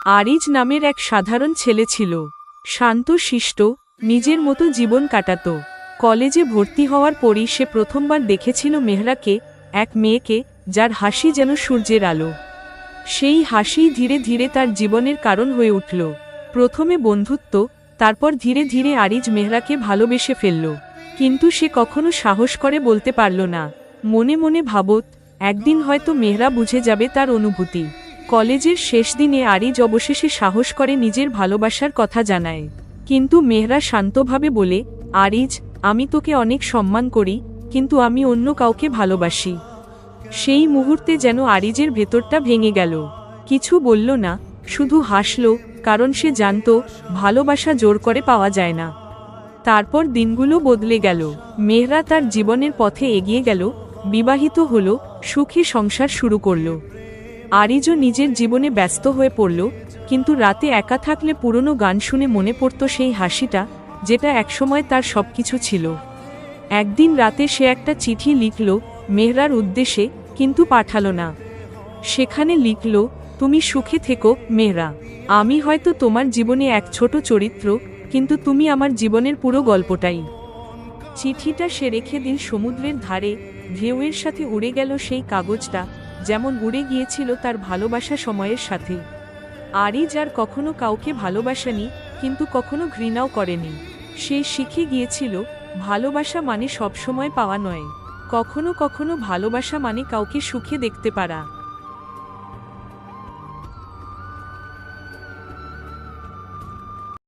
আরিজ নামের এক সাধারণ ছেলে ছিল। শান্ত শিষ্ট, নিজের মতো জীবন কাটাত। কলেজে ভর্তি হওয়ার পরই সে প্রথমবার দেখেছিল মেহরাকে, এক মেয়েকে যার হাসি যেন সূর্যের আলো। সেই হাসি ধীরে ধীরে তার জীবনের কারণ হয়ে উঠল। প্রথমে বন্ধুত্ব, তারপর ধীরে ধীরে আরিজ মেহরাকে ভালোবেসে ফেলল। কিন্তু সে কখনো সাহস করে বলতে পারল না। মনে মনে ভাবত, একদিন হয়তো মেহরা বুঝে যাবে তার অনুভূতি। কলেজের শেষ দিনে আরিজ অবশেষে সাহস করে নিজের ভালোবাসার কথা জানায়। কিন্তু মেহরা শান্তভাবে বলে, আরিজ, আমি তোকে অনেক সম্মান করি, কিন্তু আমি অন্য কাউকে ভালোবাসি। সেই মুহূর্তে যেন আরিজের ভেতরটা ভেঙে গেল। কিছু বলল না, শুধু হাসল, কারণ সে জানত ভালোবাসা জোর করে পাওয়া যায় না। তারপর দিনগুলো বদলে গেল। মেহরা তার জীবনের পথে এগিয়ে গেল, বিবাহিত হল, সুখী সংসার শুরু করল। আরিজও নিজের জীবনে ব্যস্ত হয়ে পড়ল, কিন্তু রাতে একা থাকলে পুরনো গান শুনে মনে পড়ত সেই হাসিটা, যেটা একসময় তার সবকিছু ছিল। একদিন রাতে সে একটা চিঠি লিখল মেহরার উদ্দেশ্যে, কিন্তু পাঠালো না। সেখানে লিখল, তুমি সুখে থেকো মেহরা। আমি হয়তো তোমার জীবনে এক ছোট চরিত্র, কিন্তু তুমি আমার জীবনের পুরো গল্পটাই। চিঠিটা সে রেখে দিল সমুদ্রের ধারে। ঢেউয়ের সাথে উড়ে গেল সেই কাগজটা, যেমন উড়ে গিয়েছিল তার ভালোবাসা সময়ের সাথে। আরিজ আর কখনো কাউকে ভালোবাসেনি, কিন্তু কখনো ঘৃণাও করেনি। সে শিখে গিয়েছিল, ভালোবাসা মানে সবসময় পাওয়া নয়, কখনো কখনো ভালোবাসা মানে কাউকে সুখে দেখতে পারা।